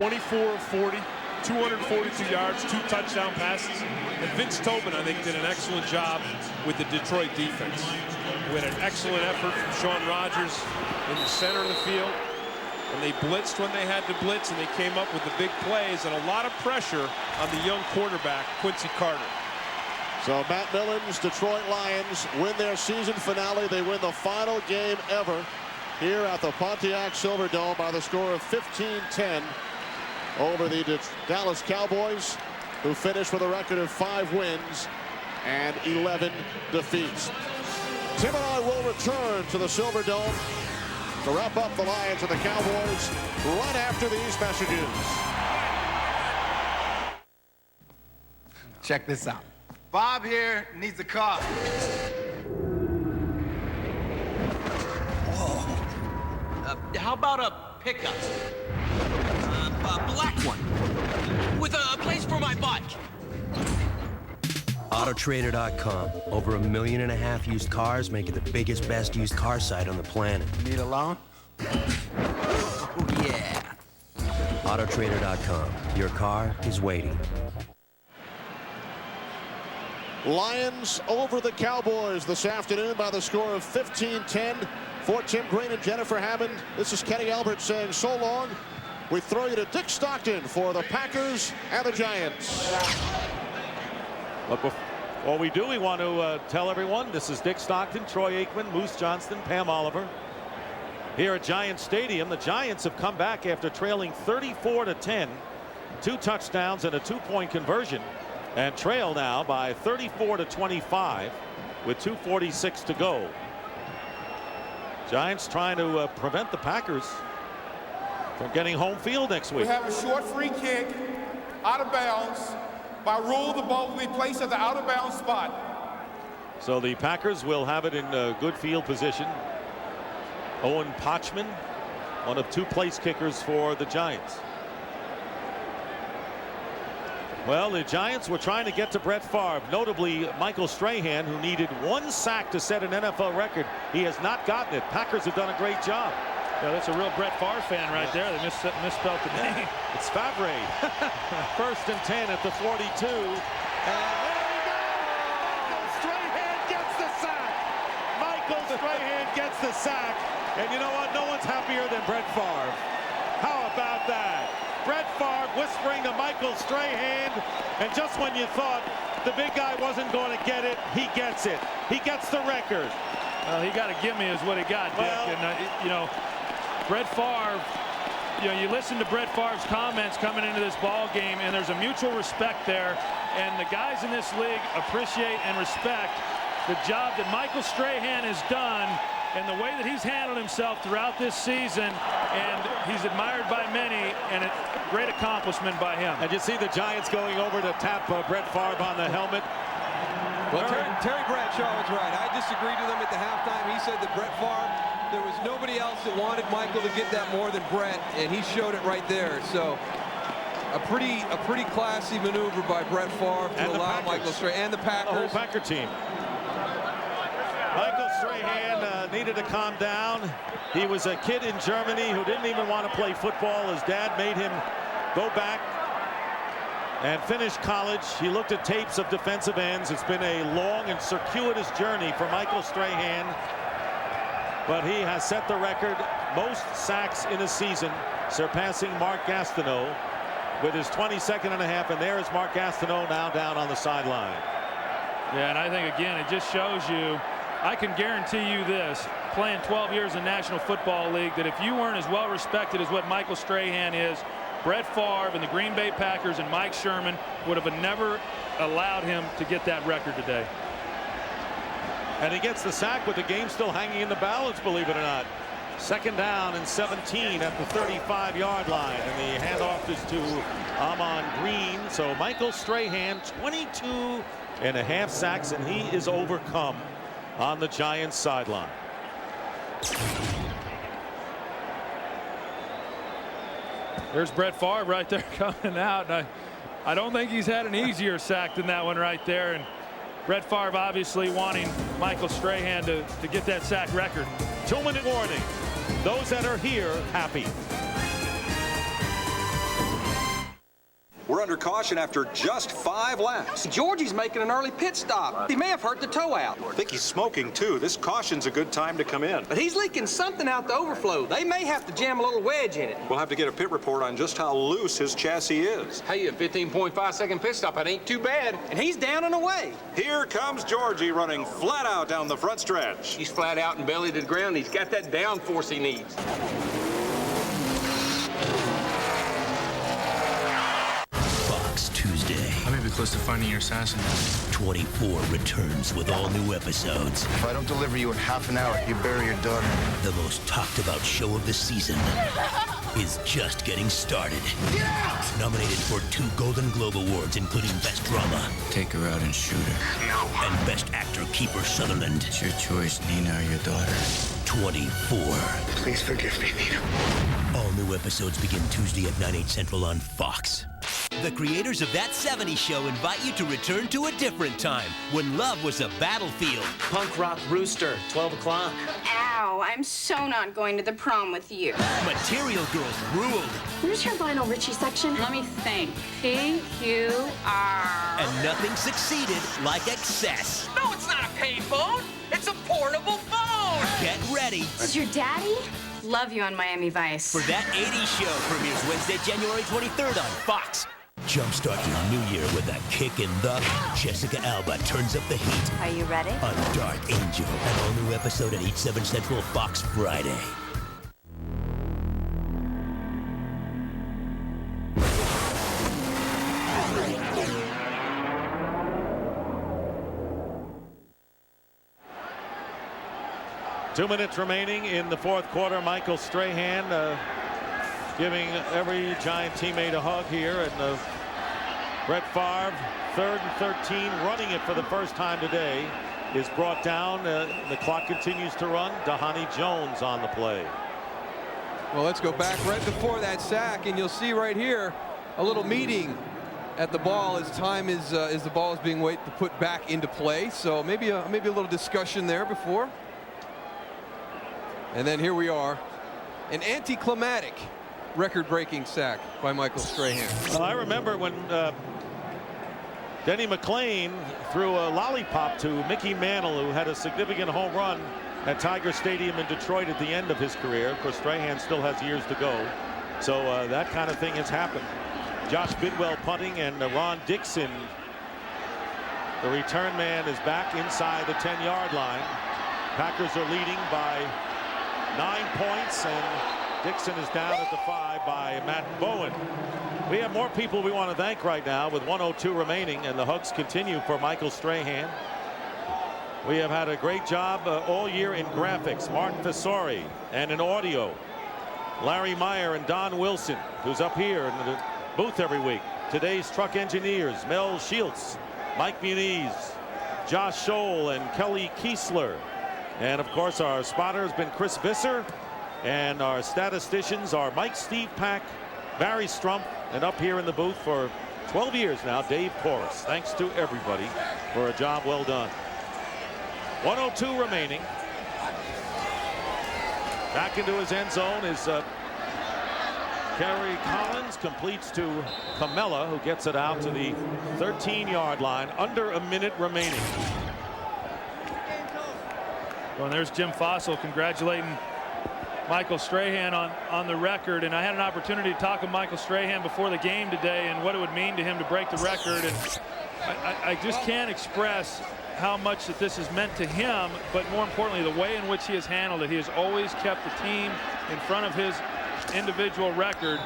24 of 40, 242 yards, 2 touchdown passes. And Vince Tobin, I think, did an excellent job with the Detroit defense. We had an excellent effort from Sean Rogers in the center of the field. And they blitzed when they had to blitz, and they came up with the big plays and a lot of pressure on the young quarterback, Quincy Carter. So Matt Millen's Detroit Lions win their season finale. They win the final game ever here at the Pontiac Silverdome by the score of 15-10 over the Dallas Cowboys, who finished with a record of 5 wins and 11 defeats. Tim and I will return to the Silverdome to wrap up the Lions and the Cowboys right after these messages. Check this out. Bob here needs a car. Whoa. How about a pickup? A black one. With a place for my bike. Autotrader.com. Over 1.5 million used cars, make it the biggest, best used car site on the planet. Need a loan? Oh, yeah. Autotrader.com. Your car is waiting. Lions over the Cowboys this afternoon by the score of 15-10. For Tim Green and Jennifer Hammond, this is Kenny Albert saying so long. We throw you to Dick Stockton for the Packers and the Giants. But before we do, we want to tell everyone this is Dick Stockton, Troy Aikman, Moose Johnston, Pam Oliver. Here at Giants Stadium, the Giants have come back after trailing 34-10, 2 touchdowns and a 2-point conversion, and trail now by 34-25 with 2:46 to go. Giants trying to prevent the Packers from getting home field next week. We have a short free kick out of bounds. By rule, the ball will be placed at the out of bounds spot. So the Packers will have it in good field position. Owen Pochman, one of 2 place kickers for the Giants. Well, the Giants were trying to get to Brett Favre, notably Michael Strahan, who needed 1 sack to set an NFL record. He has not gotten it. Packers have done a great job. Yeah, that's a real Brett Favre fan right there. They misspelled the name. It's Favre. 1st and 10 at the 42. And there we go! Michael Strahan gets the sack. Michael Strahan gets the sack. And you know what? No one's happier than Brett Favre. How about that? Brett Favre whispering to Michael Strahan. And just when you thought the big guy wasn't going to get it, he gets it. He gets the record. Well, he got a gimme is what he got, Dick. Well, and, you know, Brett Favre, you listen to Brett Favre's comments coming into this ball game, and there's a mutual respect there. And the guys in this league appreciate and respect the job that Michael Strahan has done and the way that he's handled himself throughout this season. And he's admired by many, and a great accomplishment by him. And you see the Giants going over to tap Brett Favre on the helmet. Well, Terry Bradshaw was right. I disagreed with him at the halftime. He said that Brett Favre, there was nobody else that wanted Michael to get that more than Brett, and he showed it right there. So a pretty classy maneuver by Brett Favre to allow Michael Strahan and the Packers. The whole Packer team. Michael Strahan needed to calm down. He was a kid in Germany who didn't even want to play football. His dad made him go back and finish college. He looked at tapes of defensive ends. It's been a long and circuitous journey for Michael Strahan, but he has set the record most sacks in a season, surpassing Mark Gastineau with his 22nd and a half. And there is Mark Gastineau now down on the sideline. Yeah, and I think, again, it just shows you, I can guarantee you this, playing 12 years in National Football League, that if you weren't as well respected as what Michael Strahan is, Brett Favre and the Green Bay Packers and Mike Sherman would have never allowed him to get that record today. And he gets the sack with the game still hanging in the balance, believe it or not. 2nd down and 17 at the 35-yard line. And the handoff is to Ahman Green. So Michael Strahan, 22.5 sacks, and he is overcome on the Giants sideline. There's Brett Favre right there coming out. And I don't think he's had an easier sack than that one right there. And Brett Favre obviously wanting Michael Strahan to get that sack record. 2-minute warning. Those that are here happy. We're under caution after just 5 laps. Georgie's making an early pit stop. He may have hurt the toe out. I think he's smoking, too. This caution's a good time to come in. But he's leaking something out the overflow. They may have to jam a little wedge in it. We'll have to get a pit report on just how loose his chassis is. Hey, a 15.5-second pit stop, that ain't too bad. And he's down and away. Here comes Georgie running flat out down the front stretch. He's flat out and belly to the ground. He's got that downforce he needs. Tuesday. I may be close to finding your assassin. 24 returns with all new episodes. If I don't deliver you in half an hour, you bury your daughter. The most talked about show of the season is just getting started. Get out! Nominated for 2 Golden Globe Awards, including Best Drama. Take her out and shoot her. No. And Best Actor Kiefer Sutherland. It's your choice, Nina, or your daughter. 24. Please forgive me, Nina. All new episodes begin Tuesday at 9/8 Central on Fox. The creators of That 70s Show invite you to return to a different time, when love was a battlefield. Punk rock rooster, 12 o'clock. Ow, I'm so not going to the prom with you. Material Girls ruled. Where's your Lionel Richie section? Let me think. P-U-R. And nothing succeeded like Excess. No, it's not a payphone. It's a portable phone. Get ready. This is your daddy? Love you on Miami Vice. For That 80s Show premieres Wednesday, January 23rd on Fox. Jumpstart your new year with a kick in the... Jessica Alba turns up the heat. Are you ready? On Dark Angel. An all-new episode at 8/7 Central Fox Friday. Two minutes remaining in the fourth quarter. Michael Strahan giving every Giant teammate a hug here. And Brett Favre, 3rd and 13, running it for the first time today, is brought down. The clock continues to run. Dhani Jones on the play. Well, let's go back right before that sack, and you'll see right here a little meeting at the ball as the ball is being waited to put back into play. So maybe a little discussion there before. And then here we are, an anticlimactic record-breaking sack by Michael Strahan. Well, I remember when Denny McClain threw a lollipop to Mickey Mantle, who had a significant home run at Tiger Stadium in Detroit at the end of his career. Of course, Strahan still has years to go. So that kind of thing has happened. Josh Bidwell punting, and Ron Dixon, the return man, is back inside the 10-yard line. Packers are leading by 9 points, and Dixon is down at the 5 by Matt Bowen. We have more people we want to thank right now with 1:02 remaining, and the hugs continue for Michael Strahan. We have had a great job all year in graphics. Mark Fasori, and in audio, Larry Meyer and Don Wilson, who's up here in the booth every week. Today's truck engineers, Mel Shields, Mike Muniz, Josh Scholl, and Kelly Kiesler. And of course, our spotter has been Chris Visser, and our statisticians are Mike Steve Pack, Barry Strump, and up here in the booth for 12 years now, Dave Porras. Thanks to everybody for a job well done. 1:02 remaining. Back into his end zone is Kerry Collins, completes to Camella, who gets it out to the 13-yard line. Under a minute remaining. Well, and there's Jim Fossil congratulating Michael Strahan on the record. And I had an opportunity to talk with Michael Strahan before the game today and what it would mean to him to break the record. And I just can't express how much that this has meant to him, but more importantly, the way in which he has handled it. He has always kept the team in front of his individual record.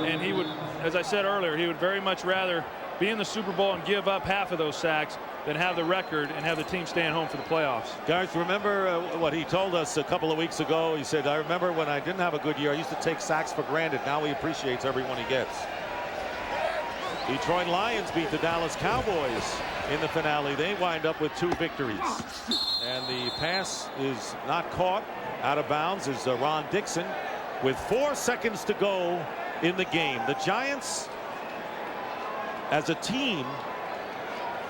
And he would, as I said earlier, he would very much rather be in the Super Bowl and give up half of those sacks than have the record and have the team staying home for the playoffs. Guys, remember what he told us a couple of weeks ago? He said, I remember when I didn't have a good year, I used to take sacks for granted. Now he appreciates every one he gets. Detroit Lions beat the Dallas Cowboys in the finale. They wind up with 2 victories. And the pass is not caught. Out of bounds is Ron Dixon with 4 seconds to go in the game. The Giants, as a team,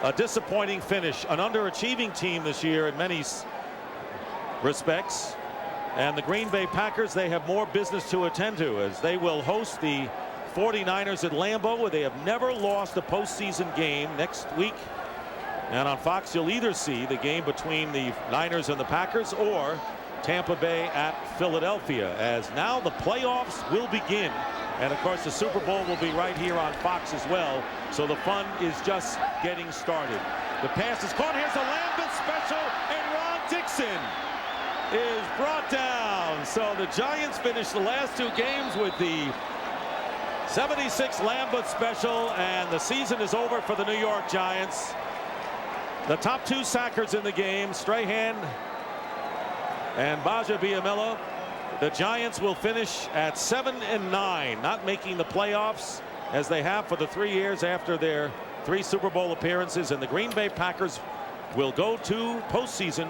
a disappointing finish, an underachieving team this year in many respects. And the Green Bay Packers, they have more business to attend to, as they will host the 49ers at Lambeau, where they have never lost a postseason game, next week. And on Fox, you'll either see the game between the Niners and the Packers or Tampa Bay at Philadelphia, as now the playoffs will begin. And of course, the Super Bowl will be right here on Fox as well. So the fun is just getting started. The pass is caught. Here's a Lambert special, and Ron Dixon is brought down. So the Giants finished the last two games with the 76 Lambert special, and the season is over for the New York Giants. The top two sackers in the game, Strahan and Baja Biamella. The Giants will finish at 7-9, not making the playoffs as they have for the 3 years after their 3 Super Bowl appearances, and the Green Bay Packers will go to postseason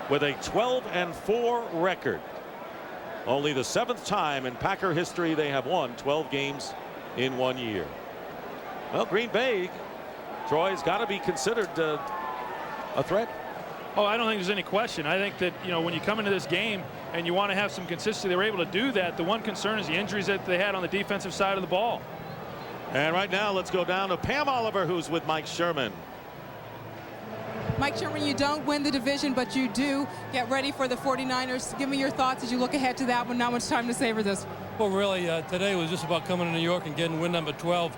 with a 12-4 record. Only the 7th time in Packer history they have won 12 games in 1 year. Well, Green Bay, Troy's got to be considered a threat. Oh, I don't think there's any question. I think that, you know, when you come into this game and you want to have some consistency, they were able to do that. The one concern is the injuries that they had on the defensive side of the ball. And right now, let's go down to Pam Oliver, who's with Mike Sherman. Mike Sherman, you don't win the division, but you do get ready for the 49ers. Give me your thoughts as you look ahead to that one. Not much time to savor this. Well, really, today was just about coming to New York and getting win number 12.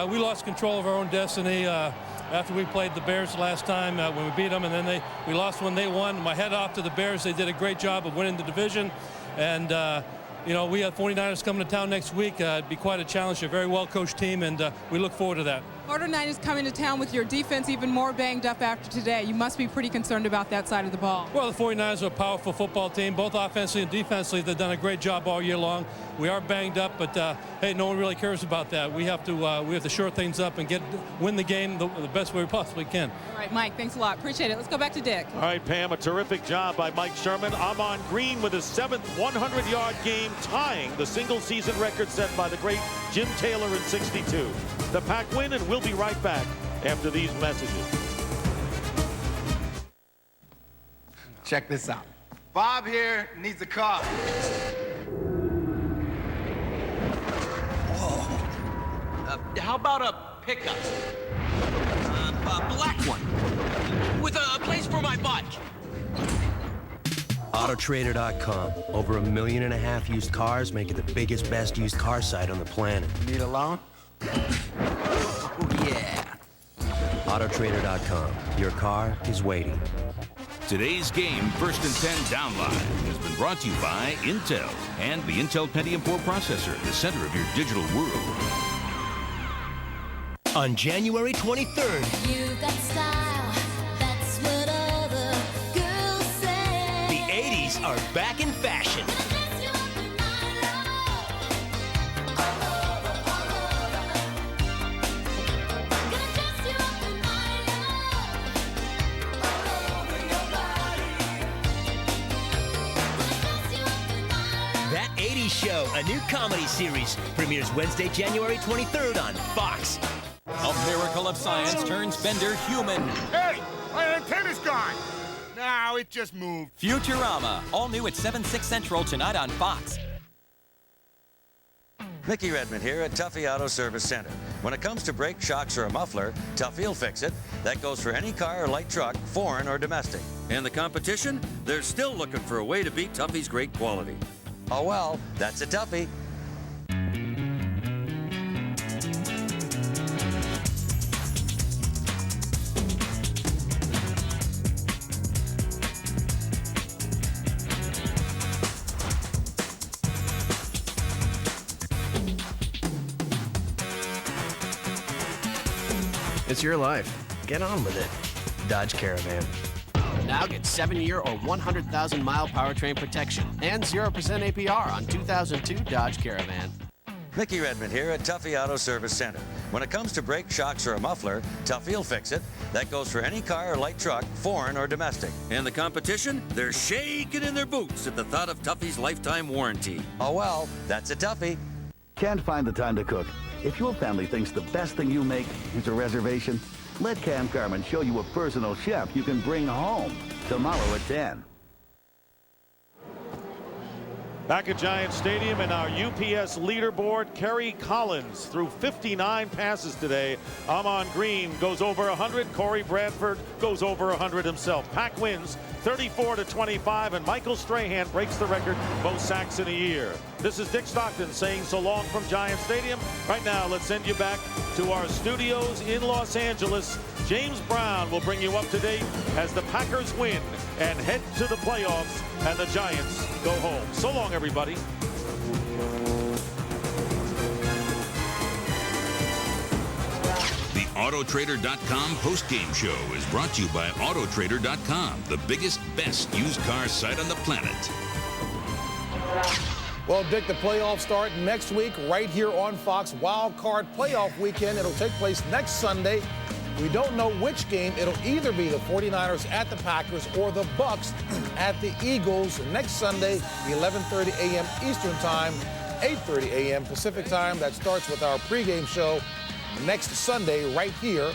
We lost control of our own destiny after we played the Bears last time when we beat them, and then we lost when they won. My head off to the Bears. They did a great job of winning the division, and you know, we have 49ers coming to town next week. It'd be quite a challenge. A very well-coached team, and we look forward to that. 49ers coming to town with your defense even more banged up after today. You must be pretty concerned about that side of the ball. Well, the 49ers are a powerful football team, both offensively and defensively. They've done a great job all year long. We are banged up, but hey, no one really cares about that. We have to shore things up and win the game the best way we possibly can. All right, Mike, thanks a lot. Appreciate it. Let's go back to Dick. All right, Pam, a terrific job by Mike Sherman. Amon Green with his 7th 100-yard game, tying the single-season record set by the great Jim Taylor in '62. The Pack win, and we'll be right back after these messages. Check this out. Bob here needs a car. How about a pickup? A black one. With a place for my bike. Autotrader.com. Over 1.5 million used cars, make it the biggest, best used car site on the planet. Need a loan? Oh, yeah. Autotrader.com. Your car is waiting. Today's game, First and 10 Down Live, has been brought to you by Intel and the Intel Pentium 4 processor, the center of your digital world. On January 23rd, You've got style, that's what all the girls say. the 80s are back in fashion. That 80s Show, a new comedy series, premieres Wednesday, January 23rd on Fox. A miracle of science turns Bender human. Hey, my antenna's gone. Now it just moved. Futurama, all new at 7/6 Central tonight on Fox. Mickey Redmond here at Tuffy Auto Service Center. When it comes to brake shocks or a muffler, Tuffy'll fix it. That goes for any car or light truck, foreign or domestic. And the competition? They're still looking for a way to beat Tuffy's great quality. Oh well, that's a Tuffy. It's your life. Get on with it. Dodge Caravan. Now get 7-year or 100,000-mile powertrain protection and 0% APR on 2002 Dodge Caravan. Mickey Redmond here at Tuffy Auto Service Center. When it comes to brake shocks or a muffler, Tuffy'll fix it. That goes for any car or light truck, foreign or domestic. And the competition? They're shaking in their boots at the thought of Tuffy's lifetime warranty. Oh well, that's a Tuffy. Can't find the time to cook? If your family thinks the best thing you make is a reservation, let Cam Carmen show you a personal chef you can bring home tomorrow at 10. Back at Giant Stadium in our UPS leaderboard, Kerry Collins threw 59 passes today. Amon Green goes over 100. Corey Bradford goes over 100 himself. Pack wins 34-25, and Michael Strahan breaks the record most sacks in a year. This is Dick Stockton saying so long from Giant Stadium. Right now, let's send you back to our studios in Los Angeles. James Brown will bring you up to date as the Packers win and head to the playoffs, and the Giants go home. So long, everybody. The Autotrader.com postgame show is brought to you by Autotrader.com, the biggest, best used car site on the planet. Well, Dick, the playoffs start next week right here on Fox. Wild Card Playoff Weekend. It'll take place next Sunday. We don't know which game. It'll either be the 49ers at the Packers or the Bucks at the Eagles next Sunday, 11:30 a.m. Eastern Time, 8:30 a.m. Pacific Time. That starts with our pregame show next Sunday right here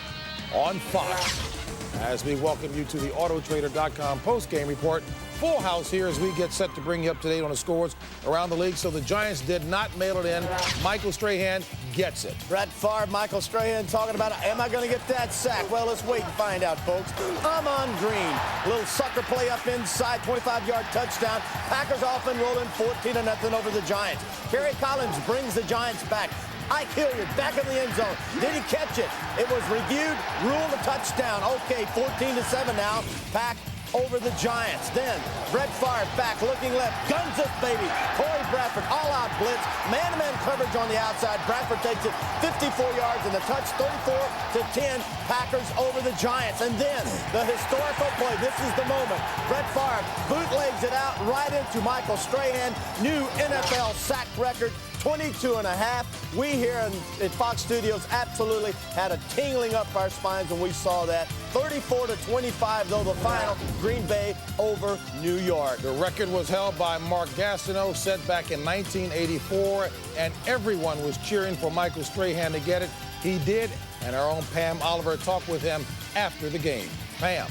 on Fox. As we welcome you to the Autotrader.com postgame report. Full house here as we get set to bring you up to date on the scores around the league. So the Giants did not mail it in. Michael Strahan gets it. Brett Favre, Michael Strahan talking about, am I going to get that sack? Well, let's wait and find out, folks. Amon Green, little sucker play up inside, 25-yard touchdown. Packers off and rolling 14-0 over the Giants. Kerry Collins brings the Giants back. Ike Hilliard back in the end zone. Did he catch it? It was reviewed, ruled a touchdown. Okay, 14-7 now. Pack over the Giants. Then Brett Favre back, looking left, guns it, baby. Corey Bradford, all-out blitz, man-to-man coverage on the outside. Bradford takes it 54 yards and the touch, 34-10. Packers over the Giants. And then the historical play. This is the moment. Brett Favre bootlegs it out right into Michael Strahan. New NFL sack record. 22.5. We here at Fox Studios absolutely had a tingling up our spines when we saw that. 34-25, though, the final. Green Bay over New York. The record was held by Mark Gastineau, set back in 1984, and everyone was cheering for Michael Strahan to get it. He did, and our own Pam Oliver talked with him after the game. Pam.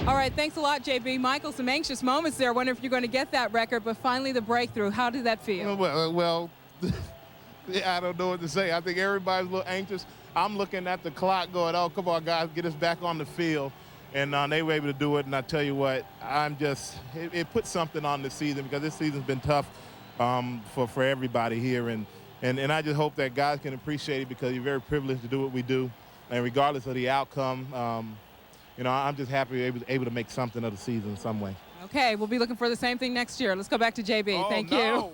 All right, thanks a lot, JB. Michael, some anxious moments there. I wonder if you're going to get that record, but finally the breakthrough. How did that feel? Well, I don't know what to say. I think everybody's a little anxious. I'm looking at the clock going, oh, come on, guys, get us back on the field. And they were able to do it, and I tell you what, it puts something on the season because this season's been tough for everybody here. And I just hope that guys can appreciate it because you're very privileged to do what we do. And regardless of the outcome, I'm just happy able to make something of the season in some way. Okay, we'll be looking for the same thing next year. Let's go back to JB. Thank you.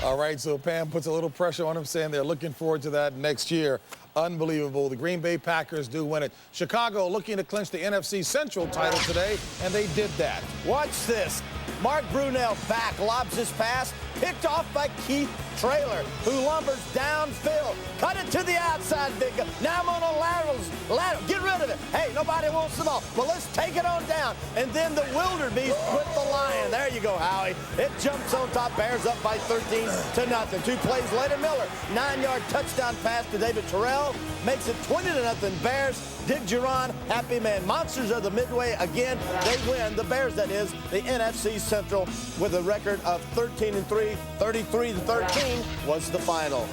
All right, so Pam puts a little pressure on him, saying they're looking forward to that next year. Unbelievable. The Green Bay Packers do win it. Chicago looking to clinch the NFC Central title today, and they did that. Watch this. Mark Brunell back, lobs his pass, picked off by Keith Traylor, who lumbers downfield. Cut it to the outside, big guy. Now I'm on a lateral. Get rid of it. Hey, nobody wants the ball. Well, let's take it on down. And then the wildebeest with the lion. There you go, Howie. It jumps on top. Bears up by 13-0. 2 plays later, Miller, 9-yard touchdown pass to David Terrell. Makes it 20-0 Bears. Dick Giron, happy man. Monsters of the Midway, again, they win. The Bears, that is, the NFC Central with a record of 13-3. 33-13 was the final.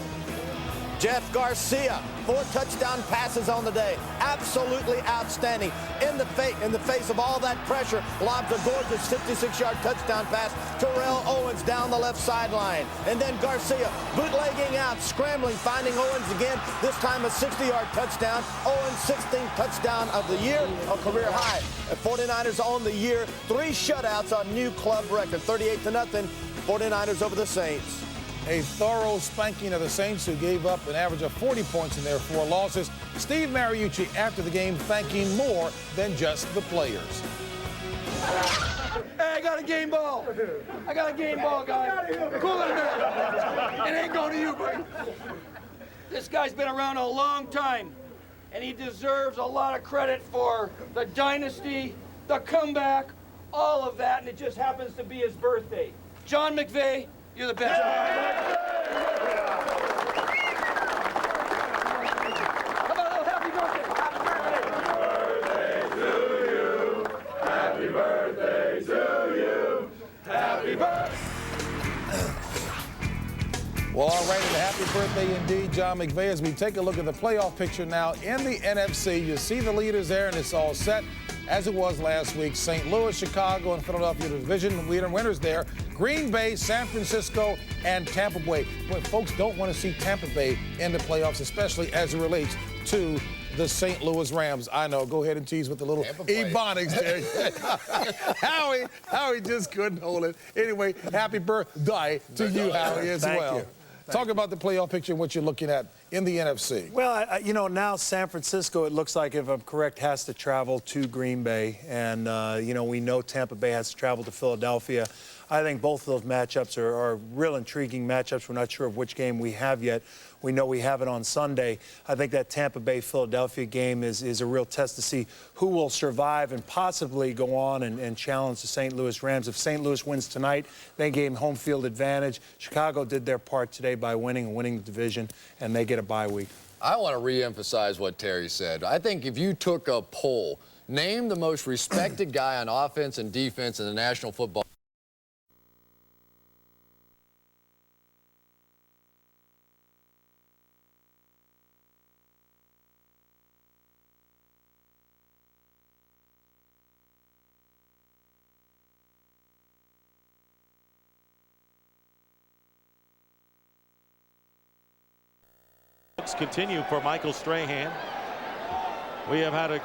Jeff Garcia, 4 touchdown passes on the day. Absolutely outstanding. In the face of all that pressure, lobs a gorgeous 56-yard touchdown pass. Terrell Owens down the left sideline. And then Garcia bootlegging out, scrambling, finding Owens again. This time a 60-yard touchdown. Owens' 16th touchdown of the year, a career high. The 49ers on the year, 3 shutouts on new club record, 38-0. 49ers over the Saints. A thorough spanking of the Saints, who gave up an average of 40 points in their 4 losses. Steve Mariucci after the game thanking more than just the players. Hey, I got a game ball. I got a game ball, guys. Cool it down. It ain't going to you, buddy. This guy's been around a long time, and he deserves a lot of credit for the dynasty, the comeback, all of that, and it just happens to be his birthday. John McVay, you're the best. How about a little happy birthday? Happy birthday to you. Happy birthday to you. Happy birthday indeed, John McVay. As we take a look at the playoff picture now in the NFC, you see the leaders there, and it's all set as it was last week. St. Louis, Chicago, and Philadelphia, the division winners there. Green Bay, San Francisco, and Tampa Bay. But folks don't want to see Tampa Bay in the playoffs, especially as it relates to the St. Louis Rams. I know. Go ahead and tease with the little ebonics there. Howie just couldn't hold it. Anyway, happy birthday to you, Howie, as well. You. Talk about the playoff picture and what you're looking at in the NFC. Well, you know, now San Francisco, it looks like, if I'm correct, has to travel to Green Bay. And, you know, we know Tampa Bay has to travel to Philadelphia. I think both of those matchups are real intriguing matchups. We're not sure of which game we have yet. We know we have it on Sunday. I think that Tampa Bay-Philadelphia game is a real test to see who will survive and possibly go on and challenge the St. Louis Rams. If St. Louis wins tonight, they gain home field advantage. Chicago did their part today by winning the division, and they get a bye week. I want to re-emphasize what Terry said. I think if you took a poll, name the most respected guy on offense and defense in the National Football continue for Michael Strahan. We have had a